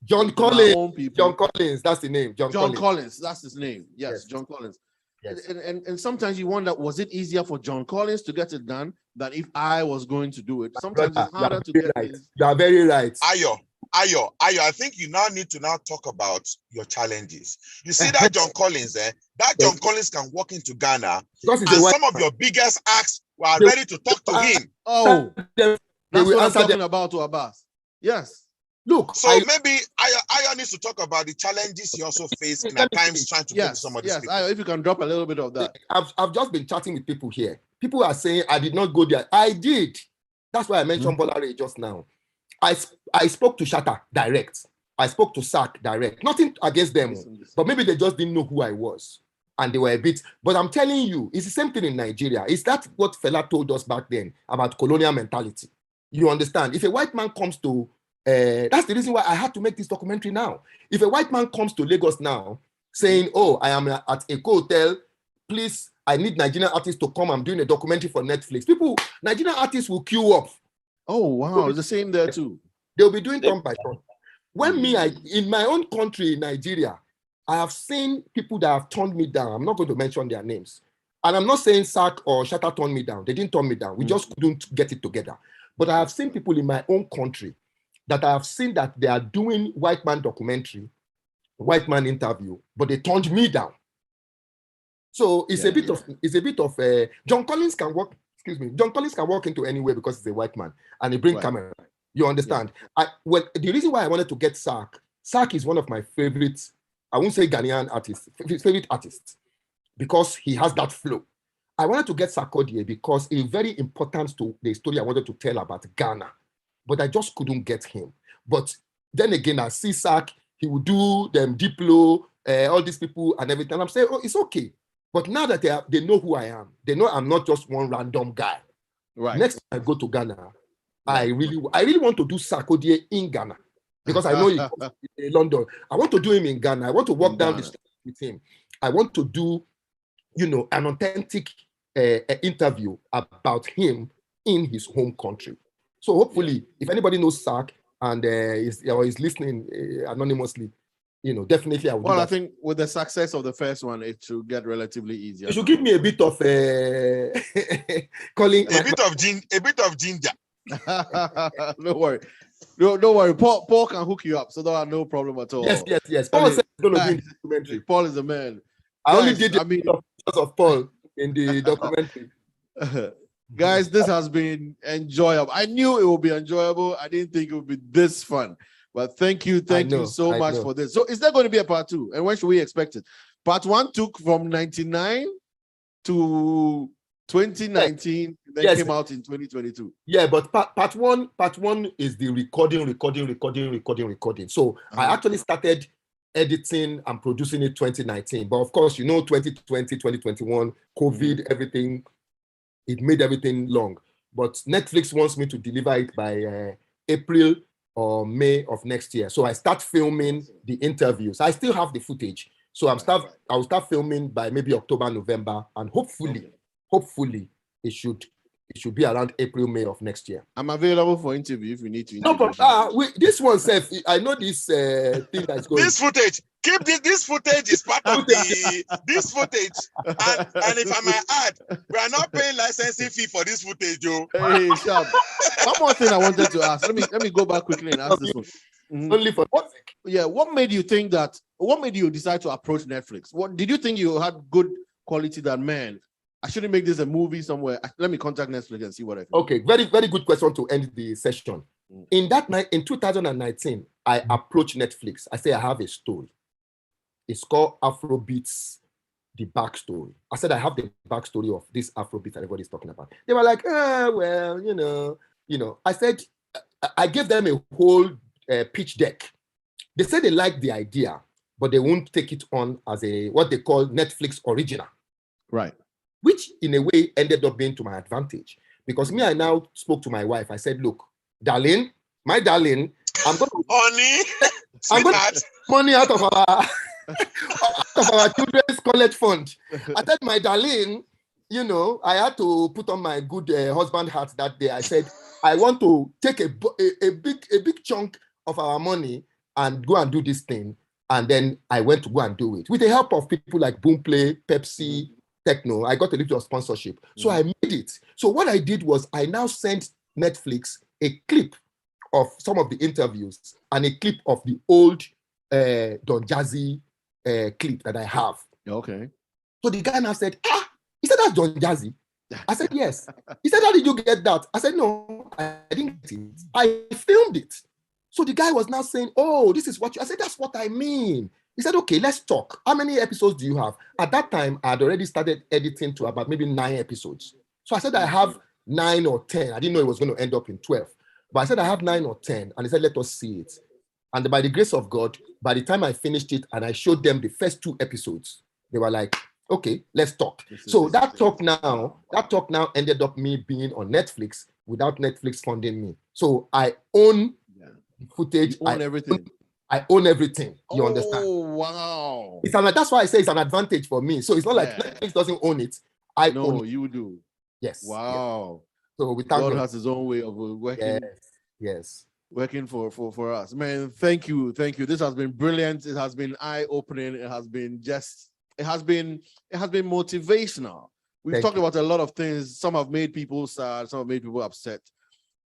John Collins, that's the name. John Collins, that's his name. Yes, John Collins. Yes. And sometimes you wonder, was it easier for John Collins to get it done than if I was going to do it? Sometimes it's harder to get it. You are very right. Ayo, I think you now need to talk about your challenges. You see that John Collins that John Collins can walk into Ghana and some of your biggest acts were ready to talk to him. Oh, that's what I'm talking about to Abass. Yes. Look, so maybe Ayo needs to talk about the challenges he also faced in at times trying to get to some of these people. Ayo, if you can drop a little bit of that. I've just been chatting with people here. People are saying I did not go there. I did. That's why I mentioned Bolare just now. I spoke to Shatta direct. I spoke to Sark direct. Nothing against them, but maybe they just didn't know who I was. And they were a bit, but I'm telling you, it's the same thing in Nigeria. Is that what Fela told us back then about colonial mentality? You understand? If a white man comes to that's the reason why I had to make this documentary now. If a white man comes to Lagos now saying, oh, I am at a hotel, please, I need Nigerian artists to come, I'm doing a documentary for Netflix. Nigerian artists will queue up. Oh, wow, it's the same there too. They'll be doing turn by turn. When in my own country, Nigeria, I have seen people that have turned me down. I'm not going to mention their names. And I'm not saying Sark or Shatta turned me down. They didn't turn me down. We just couldn't get it together. But I have seen people in my own country that I have seen that they are doing white man documentary, white man interview, but they turned me down. So it's a bit of John Collins can walk. Excuse me. John Collins can walk into anywhere because he's a white man and he brings camera. You understand? Yeah. The reason why I wanted to get Sark is one of my favorites. I won't say Ghanaian artists, favorite artists, because he has that flow. I wanted to get Sarkodie because it's very important to the story I wanted to tell about Ghana. But I just couldn't get him. But then again, I see Sark, he would do them Diplo, all these people and everything. I'm saying, oh, it's okay. But now that they know who I am, they know I'm not just one random guy. Right. Next time I go to Ghana, I really want to do Sarkodie in Ghana because I know he's in London. I want to do him in Ghana. I want to walk down the street with him. I want to do, an authentic interview about him in his home country. So hopefully, if anybody knows Sark and is listening anonymously, definitely I would. Well, I think with the success of the first one, it should get relatively easier. You should give me a bit of calling. A bit of ginger. Don't worry. Don't worry. Paul can hook you up, so there are no problem at all. Yes. Paul said he's going to be in the documentary. Paul is the man. I only did the pictures of Paul in the documentary. Guys, this has been enjoyable. I knew it would be enjoyable. I didn't think it would be this fun. But thank you so much for this. So is there going to be a part 2? And when should we expect it? Part 1 took from 99 to 2019, then came out in 2022. Yeah, but part one is the recording. So I actually started editing and producing it 2019. But of course, 2020, 2021, COVID, everything, it made everything long. But Netflix wants me to deliver it by April or May of next year. So I start filming the interviews. I still have the footage. So I'll start filming by maybe October, November, and hopefully it should be around April, May of next year. I'm available for interview if you need to. No problem. This one, Seth, I know this thing that's going. This footage, keep this footage is part of this footage. And if I may add, we are not paying licensing fee for this footage, Joe. Hey, Sharp. One more thing I wanted to ask. Let me go back quickly and ask this one. Only for music. Yeah, what made you decide to approach Netflix? What did you think you had good quality that, man, I shouldn't make this a movie somewhere? Let me contact Netflix and see what I think. Okay, very, very good question to end the session. In 2019, I approached Netflix. I say I have a story. It's called Afrobeats, the backstory. I said I have the backstory of this Afrobeat that everybody's talking about. They were like, well, I said, I gave them a whole pitch deck. They said they liked the idea, but they won't take it on as what they call Netflix original. Right. Which in a way ended up being to my advantage. Because I now spoke to my wife. I said, look, darling, my darling, I'm going to... Honey, I'm going to money out of our children's college fund. I said, my darling, I had to put on my good husband hat that day. I said, I want to take a big chunk of our money and go and do this thing. And then I went to go and do it with the help of people like Boomplay, Pepsi, Techno. I got a little sponsorship. So I made it. So what I did was I now sent Netflix a clip of some of the interviews and a clip of the old Don Jazzy clip that I have. Okay. So the guy now said, he said, that's Don Jazzy. I said, yes. He said, how did you get that? I said, no, I didn't get it. I filmed it. So the guy was now saying, oh, this is what you, I said, that's what I mean. He said, okay, let's talk. How many episodes do you have? At that time, I had already started editing to about maybe 9 episodes. So I said, I have 9 or 10. I didn't know it was going to end up in 12. But I said, I have 9 or 10. And he said, let us see it. And by the grace of God, by the time I finished it and I showed them the first 2 episodes, they were like, okay, let's talk. So that talk now ended up me being on Netflix without Netflix funding me. So I own footage. You own everything. I own everything. You understand? Oh, wow. That's why I say it's an advantage for me. So it's not like Netflix doesn't own it. I own it. You do. Yes. Wow. Yes. So we God has his own way of working. Yes. Working for us. Man, thank you. This has been brilliant. It has been eye-opening. It has been motivational. We've talked about a lot of things. Some have made people sad, some have made people upset,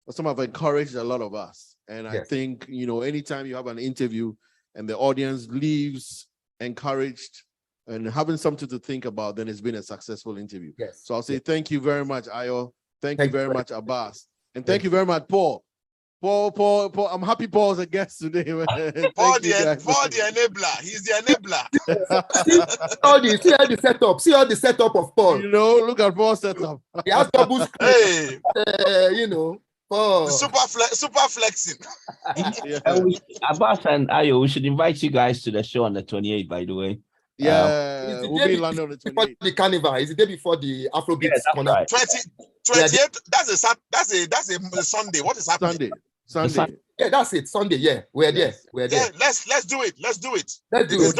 but some have encouraged a lot of us. And I think, anytime you have an interview and the audience leaves encouraged and having something to think about, then it's been a successful interview. Yes. So I'll say thank you very much, Ayo. Thank you very much, Abass. And thank you very much, Paul. Paul, I'm happy Paul's a guest today. Paul the enabler. He's the enabler. See all the setup of Paul. Look at Paul's setup. He has double screen. Hey. Paul. Super flexing. Abass and Ayo, we should invite you guys to the show on the 28th, by the way. Yeah, we'll be in London on the 28th. The carnival. It's the day before the Afrobeats. Right. 28th. That's a Sunday. What is happening? Sunday. Yeah, that's it. Sunday. Yeah, we're there. We're there. Yeah, let's do it. Let's do it. Let's do it.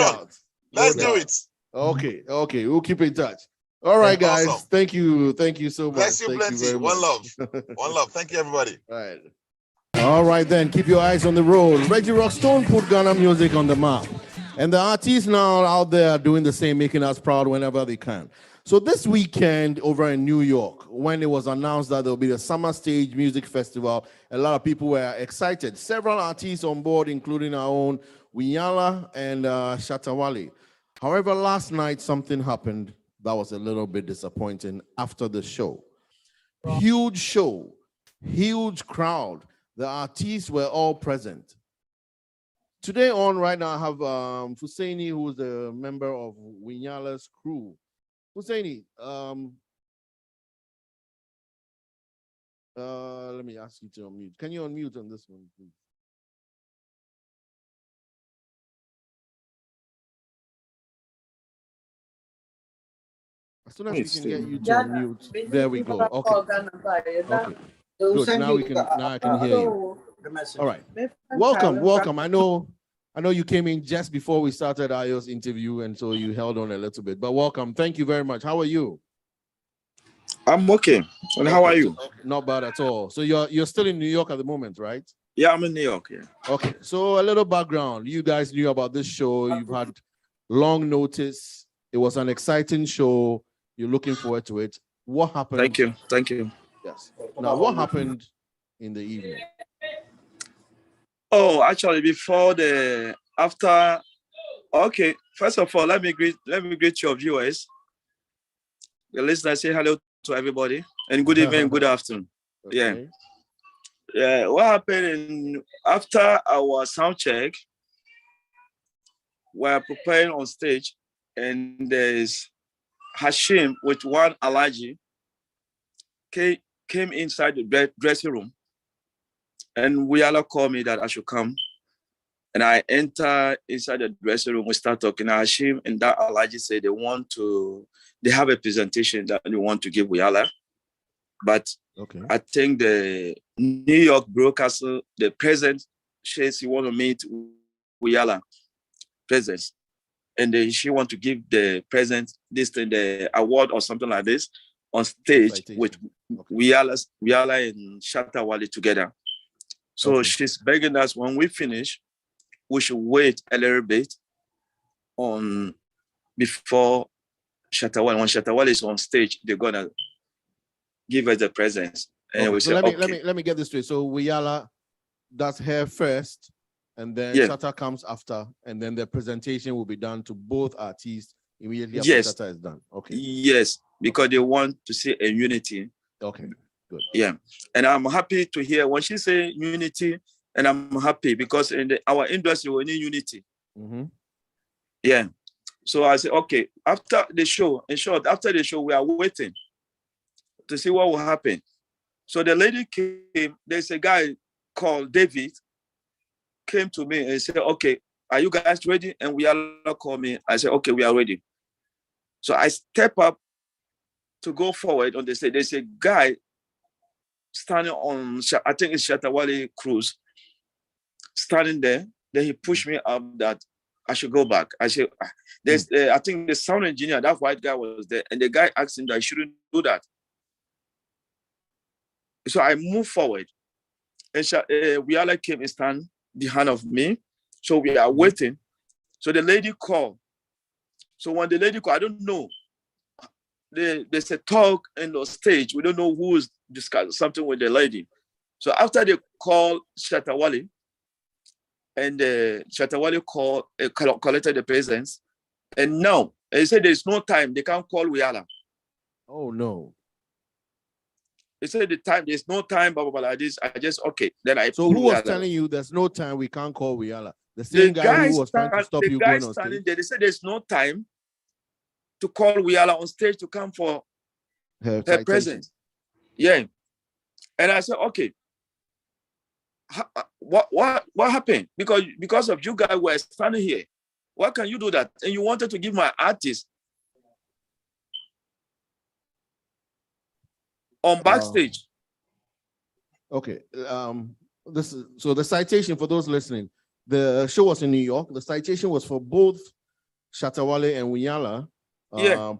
Let's do it. Okay. We'll keep in touch. All right, guys. Awesome. Thank you so much. Bless you plenty. One love. One love. Thank you, everybody. All right, then. Keep your eyes on the road. Reggie Rockstone put Ghana music on the map. And the artists now out there are doing the same, making us proud whenever they can. So this weekend over in New York, when it was announced that there will be the SummerStage Music Festival, a lot of people were excited. Several artists on board, including our own Wiyaala and Shatawale. However, last night something happened that was a little bit disappointing after the show. Huge show, huge crowd. The artists were all present. Today on right now, I have Fuseini, who is a member of Wiyaala's crew. Fuseini, let me ask you to unmute. Can you unmute on this one, please? As soon as we can get you to unmute, there we go. Okay. Good. Now I can hear you. All right. Welcome. I know you came in just before we started Ayo's interview, and so you held on a little bit. But welcome. Thank you very much. How are you? I'm okay. And how are you? Not bad at all. So you're still in New York at the moment, right? Yeah, I'm in New York. Yeah. Okay. So a little background. You guys knew about this show. You've had long notice. It was an exciting show. You're looking forward to it. What happened? Thank you. Yes. Now, what happened in the evening? Oh, actually, okay. First of all, let me greet your viewers. The listeners, say hello to everybody and good evening, good afternoon. Okay. Yeah. What happened after our sound check? We're preparing on stage, and there's Hashim with one allergy came inside the dressing room, and Wiyaala called me that I should come. And I enter inside the dressing room, we start talking. Hashim and that allergy said they have a presentation that they want to give Wiyaala. But I think the New York broadcaster, the president, says he want to meet Wiyaala president. And she want to give the president the award or something like this on stage with Okay. Wiyaala and Shatta Wale together. So she's begging us when we finish, we should wait a little bit before Shatta Wale. When Shatta Wale is on stage, they're gonna give us the presents. And we so say, let me get this straight. So Wiyaala does her first, and then Shatta comes after, and then the presentation will be done to both artists immediately after Shatta is done. Okay. Yes, because they want to see a unity. Okay, good. Yeah, and I'm happy to hear when she say unity, and I'm happy because in our industry we need unity. Yeah. So I said, okay, after the show, in short, after the show, we are waiting to see what will happen. So the lady came, there's a guy called David, came to me and said, okay, are you guys ready? And Wiyaala called me. I said, okay, we are ready. So I step up to go forward on the stage. There's a guy standing on, I think it's Shatta Wale cruise, standing there. Then he pushed me up that I should go back. I said, I think the sound engineer, that white guy was there, and the guy asked him that I shouldn't do that. So I moved forward, and Wiyaala came and stand behind of me. So we are waiting. So the lady called. So when the lady called, I don't know. There's a talk in the stage. We don't know who is discussing something with the lady. So after they called Shatta Wale, and Shatta Wale collected the presents, and now they said there's no time. They can't call Wiyaala. Oh no. They said there's no time, blah, blah, blah, like this. I just, okay. Then So who was telling you there's no time, we can't call Wiyaala? The same guy who was trying to stop you going on stage? There, they said there's no time to call Wiyaala on stage to come for her presence. Yeah. And I said, okay. What happened? Because of you guys were standing here. Why can you do that? And you wanted to give my artist on backstage. Okay. So the citation for those listening, the show was in New York. The citation was for both Shatta Wale and Wiyaala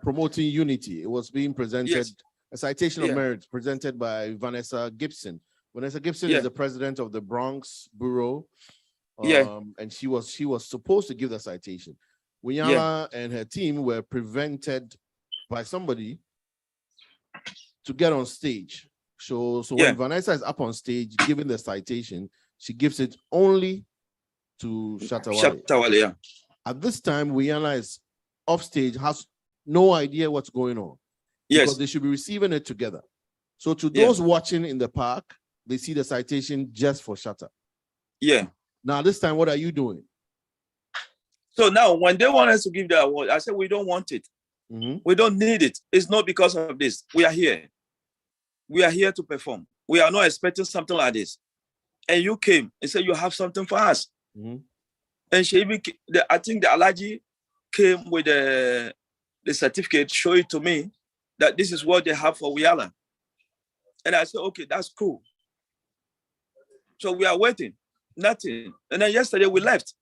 promoting unity. It was being presented, a citation of merit presented by Vanessa Gibson. Vanessa Gibson is the president of the Bronx Bureau. And she was supposed to give the citation. Wiyaala and her team were prevented by somebody to get on stage. So when Vanessa is up on stage giving the citation, she gives it only to Shatta Wale. At this time, Wiyaala is off stage, has no idea what's going on. Because they should be receiving it together. So to those watching in the park, they see the citation just for Shatta. Yeah. Now this time, what are you doing? So now when they want us to give the award, I said, we don't want it. We don't need it. It's not because of this. We are here. We are here to perform. We are not expecting something like this. And you came and said you have something for us. And she even, I think the Alaji came with the certificate, show it to me that this is what they have for Wiyaala. And I said, okay, that's cool. So we are waiting, nothing. And then yesterday we left.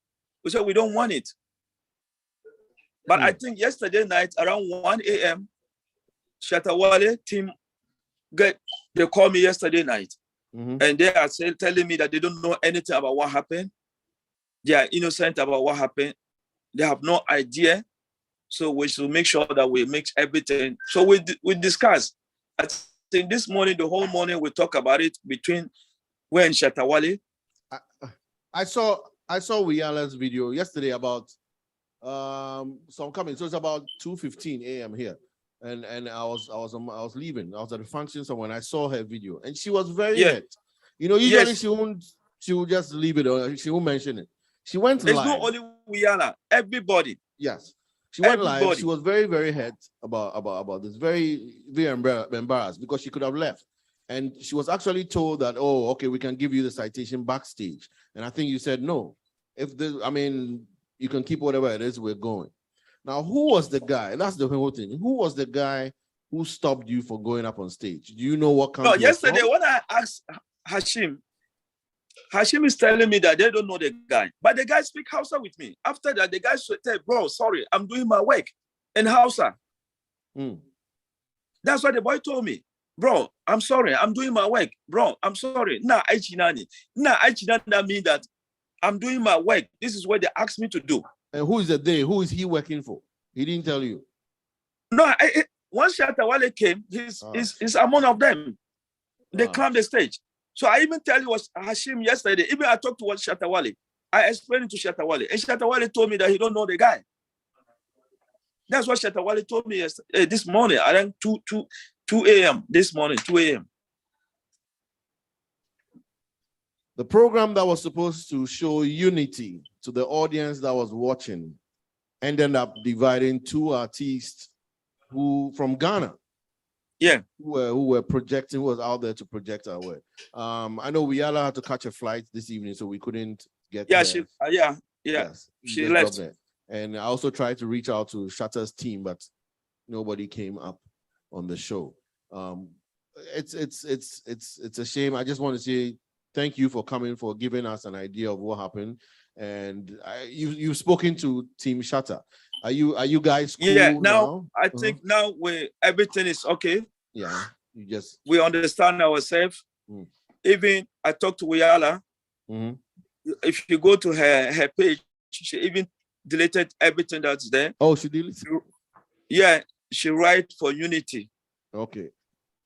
We said we don't want it. But I think yesterday night around 1 a.m., Shatta Wale team, they called me yesterday night. And they are telling me that they don't know anything about what happened. They are innocent about what happened. They have no idea. So we should make sure that we mix everything. So we discussed. I think this morning, the whole morning, we talk about it between we and Shatta Wale. I saw Wiyaala's video yesterday about some coming. So it's about 2:15 a.m. here. And I was leaving. I was at a function somewhere and I saw her video. And she was very hurt. You know, usually she will just leave it or she won't mention it. She went live. It's not only Wiyaala, everybody. Yes. She went live. She was very, very hurt about this. Very, very embarrassed because she could have left. And she was actually told that, oh, okay, we can give you the citation backstage. And I think you said no. You can keep whatever it is, we're going. Now, who was the guy? That's the whole thing. Who was the guy who stopped you for going up on stage? Do you know what country? No, yesterday when I asked Hashim is telling me that they don't know the guy. But the guy speak Hausa with me. After that, the guy said, bro, sorry, I'm doing my work in Hausa. That's what the boy told me. bro, I'm sorry, I'm doing my work. Bro, I'm sorry. Nah, that mean that I'm doing my work. This is what they asked me to do. And who is the day? Who is he working for? He didn't tell you. No, once Shatawale came, he's among of them. They climbed the stage. So I even tell you what Hashim yesterday, even I talked to what Shatawale. I explained it to Shatawale. And Shatawale told me that he don't know the guy. That's what Shatawale told me yesterday, this morning, around 2 a.m. this morning, 2 a.m. The program that was supposed to show unity to the audience that was watching ended up dividing two artists who from Ghana. Yeah. Who were projecting, who was out there to project our way. I know Wiyaala had to catch a flight this evening, so we couldn't get there. Yes, she left. There. And I also tried to reach out to Shatter's team, but nobody came up on the show. It's a shame. I just want to say thank you for coming, for giving us an idea of what happened. And you've spoken to Team Shatter. Are you guys cool now? I think now everything is okay. Yeah, we understand ourselves. Even I talked to Wiyaala. If you go to her page, she even deleted everything that's there. Oh, she deleted? Yeah, she write for unity. Okay.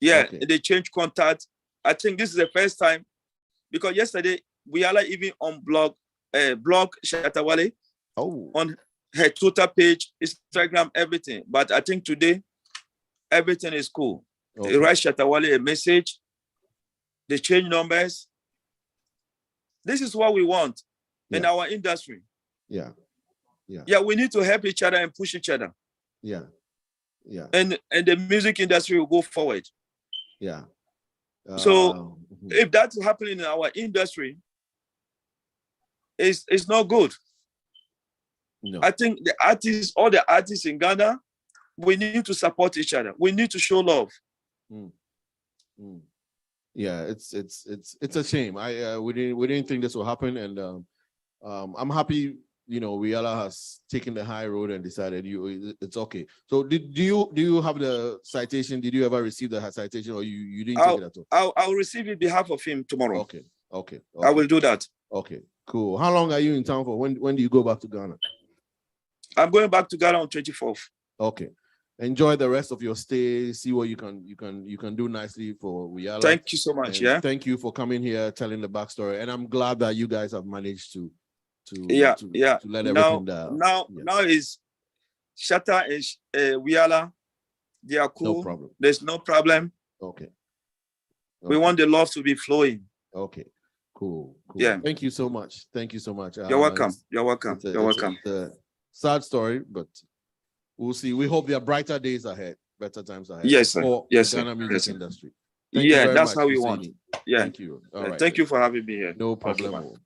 Yeah, okay. They change contact. I think this is the first time, because yesterday Wiyaala even block Shatawale on her Twitter page, Instagram, everything. But I think today everything is cool. Okay. They write Shatawale a message. They change numbers. This is what we want in our industry. Yeah. We need to help each other and push each other. Yeah. And the music industry will go forward. Yeah. So if that's happening in our industry, it's not good. No. I think all the artists in Ghana, we need to support each other. We need to show love. Yeah, it's a shame. We didn't think this would happen, and I'm happy. Wiyaala has taken the high road and decided it's okay. So do you have the citation? Did you ever receive the citation, or you didn't take it at all? I'll receive it on behalf of him tomorrow. Okay. I will do that. Okay, cool. How long are you in town for? When do you go back to Ghana? I'm going back to Ghana on 24th. Okay. Enjoy the rest of your stay. See what you can do nicely for Wiyaala. Thank you so much. And thank you for coming here, telling the backstory. And I'm glad that you guys have managed to let everything down. Now is Shatter and Wiyaala. They are cool. No problem. There's no problem. Okay. We want the love to be flowing. Okay. Cool. Yeah. Thank you so much. You're welcome. You're welcome. It's a sad story, but we'll see. We hope there are brighter days ahead, better times ahead. Yes, sir. For yes, the Ghana sir. music yes, industry. That's how we want. Yeah. Thank you. All right. Thank you for having me here. No problem. Okay,